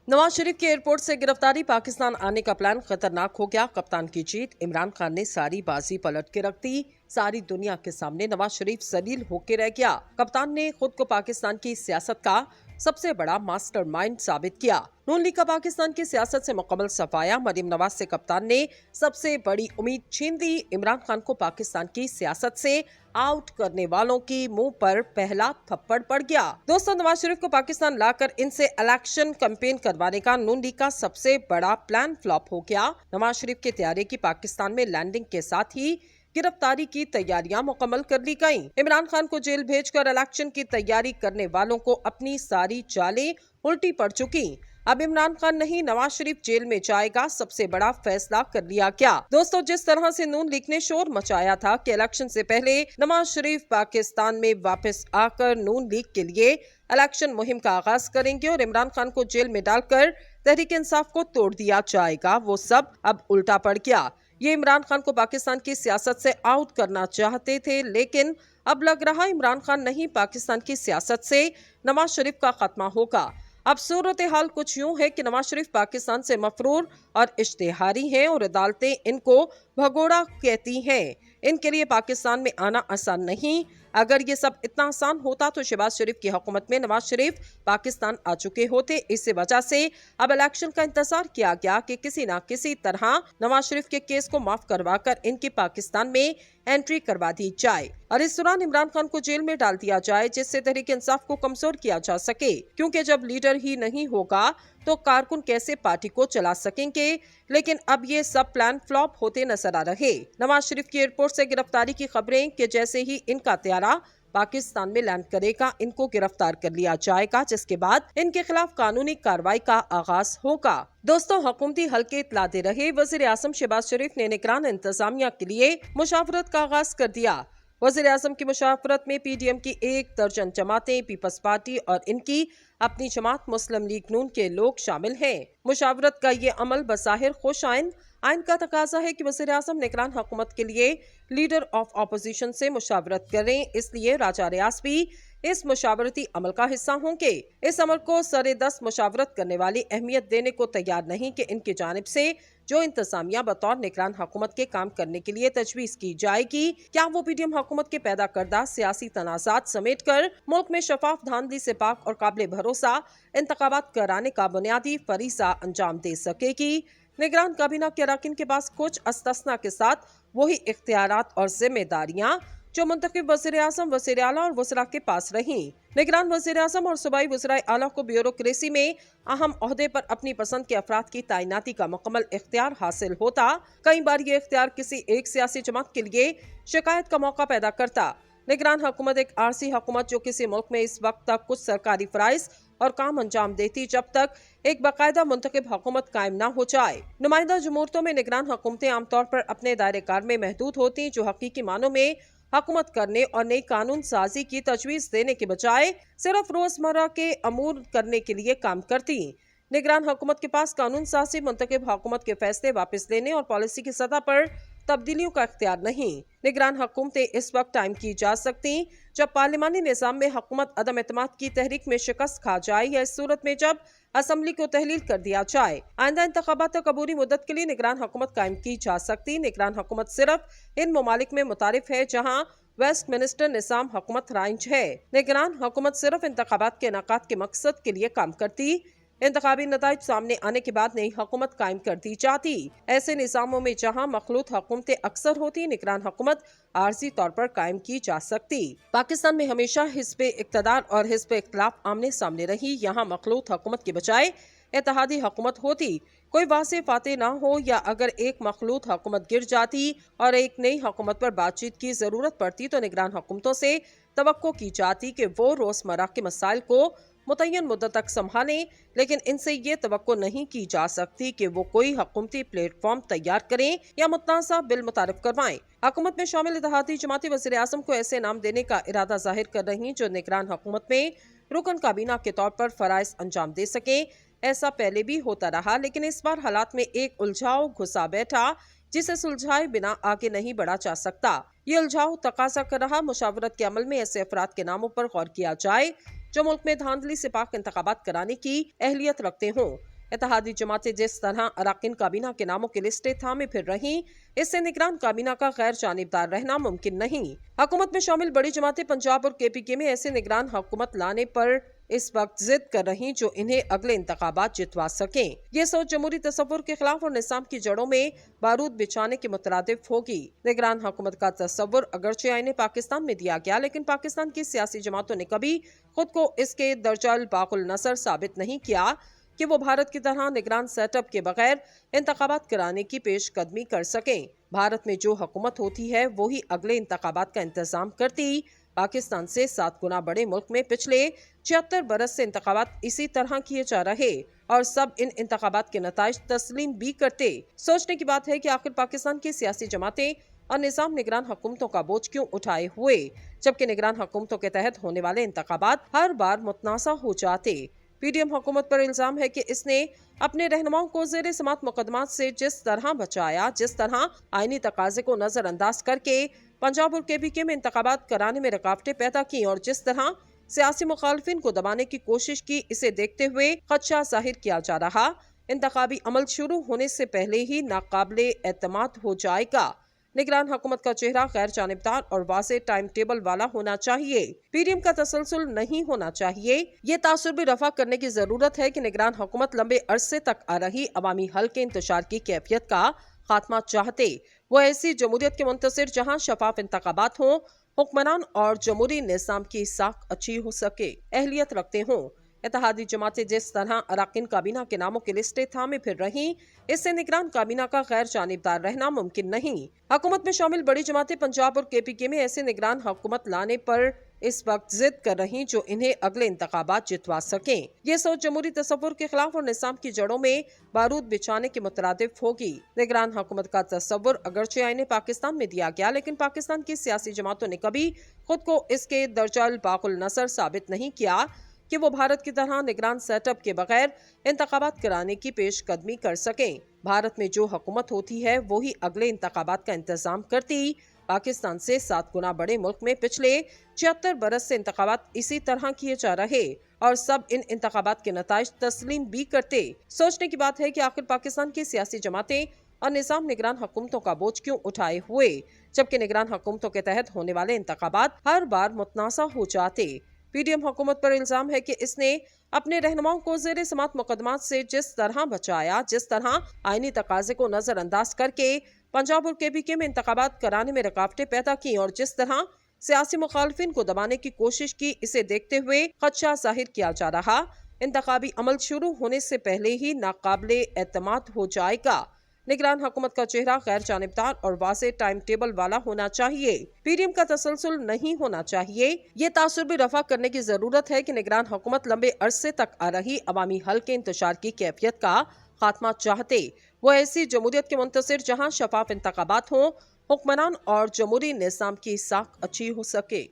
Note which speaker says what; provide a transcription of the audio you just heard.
Speaker 1: नवाज शरीफ की एयरपोर्ट से गिरफ्तारी, पाकिस्तान आने का प्लान खतरनाक हो गया, कप्तान की जीत। इमरान खान ने सारी बाजी पलट के रख दी। सारी दुनिया के सामने नवाज शरीफ जलील होके रह गया। कप्तान ने खुद को पाकिस्तान की सियासत का सबसे बड़ा मास्टरमाइंड साबित किया। नून लीग का पाकिस्तान की सियासत से मुकम्मल सफाया। मरीम नवाज से कप्तान ने सबसे बड़ी उम्मीद छीन दी। इमरान खान को पाकिस्तान की सियासत से आउट करने वालों की मुंह पर पहला थप्पड़ पड़ गया। दोस्तों, नवाज शरीफ को पाकिस्तान लाकर इनसे इलेक्शन कैंपेन करवाने का नून लीग का सबसे बड़ा प्लान फ्लॉप हो गया। नवाज शरीफ के तैयारी की पाकिस्तान में लैंडिंग के साथ ही गिरफ्तारी की तैयारियां मुकम्मल कर ली गईं। इमरान खान को जेल भेजकर इलेक्शन की तैयारी करने वालों को अपनी सारी चालें उल्टी पड़ चुकी। अब इमरान खान नहीं, नवाज शरीफ जेल में जाएगा। सबसे बड़ा फैसला कर लिया क्या? दोस्तों, जिस तरह से नून लीग ने शोर मचाया था कि इलेक्शन से पहले नवाज शरीफ पाकिस्तान में वापस आकर नून लीग के लिए इलेक्शन मुहिम का आगाज करेंगे और इमरान खान को जेल में डालकर तहरीक इंसाफ को तोड़ दिया जाएगा, वो सब अब उल्टा पड़ गया। ये इमरान खान को पाकिस्तान की सियासत से आउट करना चाहते थे, लेकिन अब लग रहा इमरान खान नहीं, पाकिस्तान की सियासत से नवाज शरीफ का खात्मा होगा। अब सूरत हाल कुछ यूं है कि नवाज शरीफ पाकिस्तान से मफरूर और इश्तेहारी हैं और अदालतें इनको भगोड़ा कहती हैं। इनके लिए पाकिस्तान में आना आसान नहीं। अगर ये सब इतना आसान होता तो शहबाज शरीफ की हुकूमत में नवाज शरीफ पाकिस्तान आ चुके होते। इसी वजह से अब इलेक्शन का इंतजार किया गया कि किसी न किसी तरह नवाज शरीफ के केस को माफ करवाकर इनकी पाकिस्तान में एंट्री करवा दी जाए और इस दौरान इमरान खान को जेल में डाल दिया जाए, जिससे तहरीक इंसाफ को कमजोर किया जा सके। क्योंकि जब लीडर ही नहीं होगा तो कारकुन कैसे पार्टी को चला सकेंगे। लेकिन अब ये सब प्लान फ्लॉप होते नजर आ रहे। नवाज शरीफ की एयरपोर्ट से गिरफ्तारी की खबरें कि जैसे ही इनका त्यारा पाकिस्तान में लैंड करेगा, इनको गिरफ्तार कर लिया जाएगा, जिसके बाद इनके खिलाफ कानूनी कार्रवाई का आगाज होगा। दोस्तों, हुकूमती हल्के इतलाते रहे। वजीर आजम शहबाज शरीफ ने निगरान इंतजामिया के लिए मुशावरत का आगाज कर दिया। वजीर आजम की मुशावरत में पीडीएम की 1 दर्जन जमातें, पीपल्स पार्टी और इनकी अपनी जमात मुस्लिम लीग नून के लोग शामिल हैं। मुशावरत का ये अमल बज़ाहिर खुश आइन का तकाजा है कि वज़ीर आज़म निगरान हुकूमत के लिए लीडर ऑफ अपोजिशन से मुशावरत करें, इसलिए राजा रियाज भी इस मुशावरती अमल का हिस्सा होंगे। इस अमल को सरे-दस्त मुशावरत करने वाली अहमियत देने को तैयार नहीं कि इनकी जानिब से जो इंतजामिया बतौर निगरान हुकूमत के काम करने के लिए तजवीज की जाएगी, क्या वो पीडीएम हुकूमत के पैदा करदा सियासी तनाज़ात समेट कर मुल्क में शफाफ, धांधली से पाक और काबिल भरोसा इंतखाबात कराने का बुनियादी फरीज़ा अंजाम दे सकेगी। निगरान काबीना के अरकान के पास कुछ अस्तस्ना के साथ वही इख्तियारात और जिम्मेदारियां जो मुंतखब वज़ीर आज़म, वज़ीर आला और वज़रा के पास रहीं। निगरान वज़ीर आज़म और सूबाई वज़राए आला को ब्यूरोक्रेसी में अहम ओहदे पर अपनी पसंद के अफराद की तैनाती का मुकम्मल इख्तियार हासिल होता। कई बार ये इख्तियार किसी एक सियासी जमात के लिए शिकायत का मौका पैदा करता। निगरान हुकूमत एक आरसी हुकूमत जो किसी मुल्क में इस वक्त तक कुछ सरकारी फराइज और काम अंजाम देती जब तक एक बाकायदा मुंतखब हुकूमत कायम न हो जाए। नुमाइंदा जमहूरतों में निगरान हुकूमतें आमतौर पर अपने दायरे कार में महदूद होती, जो हकीकी मानों में हुकूमत करने और नई कानून साजी की तजवीज देने के बजाय सिर्फ रोजमर्रा के अमूर करने के लिए काम करती। निगरान हुकूमत के पास कानून साजी, मुंतखब हुकूमत के फैसले वापस लेने और पॉलिसी की सतह पर तब्दीलियों का इख्तियार नहीं। निगरान हुकूमतें इस वक्त टाइम की जा सकती जब पार्लिमानी निज़ाम में हुकूमत अदम एतमाद की तहरीक में शिकस्त खा जाए, या इस सूरत में जब असम्बली को तहलील कर दिया जाए। आइंदा इंतखाबात तक अबूरी मुद्दत के लिए निगरान हुकूमत कायम की जा सकती। निगरान हुकूमत सिर्फ इन ममालिक में मुतारिफ है जहाँ वेस्ट मिनिस्टर निज़ाम हुकूमत राइज है। निगरान हुकूमत सिर्फ इंतखाबात के इनेकाद के मकसद के लिए काम करती। इंतखाबी नताइज सामने आने के बाद नई हुकूमत कायम कर दी जाती। ऐसे निज़ामों में जहाँ मखलूत हुकूमतें अक्सर होती, निगरान हुकूमत आर्जी तौर पर कायम की जा सकती। पाकिस्तान में हमेशा हिस्ब इक़्तिदार और हिस्ब इख्तिलाफ आमने सामने रही। यहाँ मखलूत हुकूमत के बजाय इत्तेहादी हुकूमत होती। कोई वाज़ेह फातेह ना हो, या अगर एक मखलूत हुकूमत गिर जाती और एक नई हुकूमत पर बातचीत की जरूरत पड़ती तो निगरान हुकूमतों से तवक्को की जाती कि वो रोजमर्रा के मसाइल को मुतय्यन मुद्दत तक संभालें, लेकिन इनसे ये तवक्को नहीं की जा सकती कि वो कोई हुकूमती प्लेटफॉर्म तैयार करें या मुतनाज़ा बिल मुतारिफ करवाएं। हुकूमत में शामिल इत्तेहादी जमाती वज़ीर आज़म को ऐसे नाम देने का इरादा जाहिर कर रही जो निगरान हुकूमत में रुकन काबीना के तौर पर फराइज अंजाम दे सकें। ऐसा पहले भी होता रहा, लेकिन इस बार हालात में एक उलझाव घुसा बैठा जिसे सुलझाए बिना आगे नहीं बढ़ा जा सकता। ये उलझाव तकाजा कर रहा मुशावरत के अमल में ऐसे अफराद के नामों पर गौर किया जाए जो मुल्क में धांधली से पाक इंतखाबात कराने की अहलियत रखते हों। इत्तेहादी जमातें जिस तरह अराकीन काबीना के नामों की लिस्टें थामे फिर रहीं, इससे निगरान काबीना का गैर जानिबदार रहना मुमकिन नहीं। हुकूमत में शामिल बड़ी जमातें पंजाब और KPK में ऐसे निगरान हुकूमत लाने पर इस वक्त जिद कर रही जो इन्हें अगले इंतखाबात जितवा सकें। ये सोच जमहूरी तसव्वुर के खिलाफ और निज़ाम की जड़ों में बारूद बिछाने के मुतरादिफ होगी। निगरान हुकूमत का तसव्वुर अगरचे आईने पाकिस्तान में दिया गया, लेकिन पाकिस्तान की सियासी जमातों ने कभी खुद को इसके दर्जाल बाकुल नसर साबित नहीं किया कि वो भारत की तरह निगरान सेटअप के बगैर इंतखाबात कराने की पेशकदमी कर सकें। भारत में जो हुकूमत होती है वही अगले इंतखाबात का इंतजाम करती। पाकिस्तान से 7 गुना बड़े मुल्क में पिछले 76 बरस से इंतखाबात इसी तरह किए जा रहे और सब इन इंतखाबात के नताइज तस्लीम भी करते। सोचने की बात है कि आखिर पाकिस्तान की सियासी जमातें और निजाम निगरान हुकूमतों का बोझ क्यों उठाए हुए, जबकि निगरान हुकूमतों के तहत होने वाले इंतखाबात हर बार मुतनासा हो जाते। PDM हुकूमत पर इल्जाम है कि इसने अपने रहनुमाओं को ज़ेर समात मुकदमात से जिस तरह बचाया, जिस तरह आईनी तकाजे को नजरअंदाज करके पंजाब और KPK में इंतखाबात कराने में रुकावटें पैदा की और जिस तरह सियासी मुखालफिन को दबाने की कोशिश की, इसे देखते हुए खदशा जाहिर किया जा रहा इंतखाबी अमल शुरू होने से पहले ही नाकाबिले एतमाद हो जाएगा। निगरान हुकूमत का चेहरा गैर जानिबदार और वाज़ेह टाइम टेबल वाला होना चाहिए। PDM का तसलसल नहीं होना चाहिए। ये तासुर भी रफा करने की जरूरत है कि निगरान हुकूमत लंबे अरसे तक आ रही अवामी हल के इंतशार की कैफियत का खात्मा चाहते। वो ऐसी जमहूरियत के मुंतसिर जहाँ शफाफ इंतखाबात हों, हुक्मरान और जमहूरी निज़ाम की साख अच्छी हो सके, अहलियत रखते हों। इत्तेहादी जमातें जिस तरह अराकीन काबीना के नामों की लिस्टें थामे फिर रहीं, इससे निगरान काबीना का गैर जानिबदार रहना मुमकिन नहीं। हुकूमत में शामिल बड़ी जमातें पंजाब और KPK में ऐसे निगरान हुकूमत लाने पर इस वक्त जिद कर रही जो इन्हें अगले इंतखाबात जितवा सकें। ये सोच जमहूरी तसव्वुर के खिलाफ और निज़ाम की जड़ों में बारूद बिछाने के मुतरादिफ होगी। निगरान हुकूमत का तसव्वुर अगरचे आईने पाकिस्तान में दिया गया, लेकिन पाकिस्तान की सियासी जमातों ने कभी खुद को इसके दर्जाल बाकुल नसर साबित नहीं किया कि वो भारत की तरह निगरान सेटअप के बगैर इंतखाबात कराने की पेशकदमी कर सकें। भारत में जो हुकूमत होती है वही अगले इंतखाबात का इंतजाम करती। पाकिस्तान से 7 गुना बड़े मुल्क में पिछले 76 बरस से इंतखाबात इसी तरह किए जा रहे और सब इन इंतखाबात के नताइज तस्लीम भी करते। सोचने की बात है कि आखिर पाकिस्तान की सियासी जमातें और निजाम निगरान हुकूमतों का बोझ क्यों उठाए हुए, जबकि निगरान हुकूमतों के तहत होने वाले इंतखाबात हर बार मुतनासा हो जाते। PDM हुकूमत पर इल्जाम है कि इसने अपने रहनुमाओं को ज़ेर समात मुकदमात से जिस तरह बचाया, जिस तरह आईनी तकाजे को नजरअंदाज करके पंजाब और KPK में इंतखाबात कराने में रुकावटें पैदा की और जिस तरह सियासी मुखालफिन को दबाने की कोशिश की, इसे देखते हुए खदशा जाहिर किया जा रहा इंतखाबी अमल शुरू होने से पहले ही नाकाबिले एतमाद हो जाएगा। निगरान हुकूमत का चेहरा गैर जानिबदार और वाज़ेह टाइम टेबल वाला होना चाहिए। PDM का तसलसल नहीं होना चाहिए। ये तासुर भी रफा करने की जरूरत है कि निगरान हुकूमत लंबे अरसे तक आ रही अवामी हल के इंतशार की कैफियत का खात्मा चाहते। वो ऐसी जमहूरियत के मुंतसिर जहाँ शफाफ इंतखाबात हों, हुक्मरान और जमहूरी निज़ाम की साख अच्छी हो सके।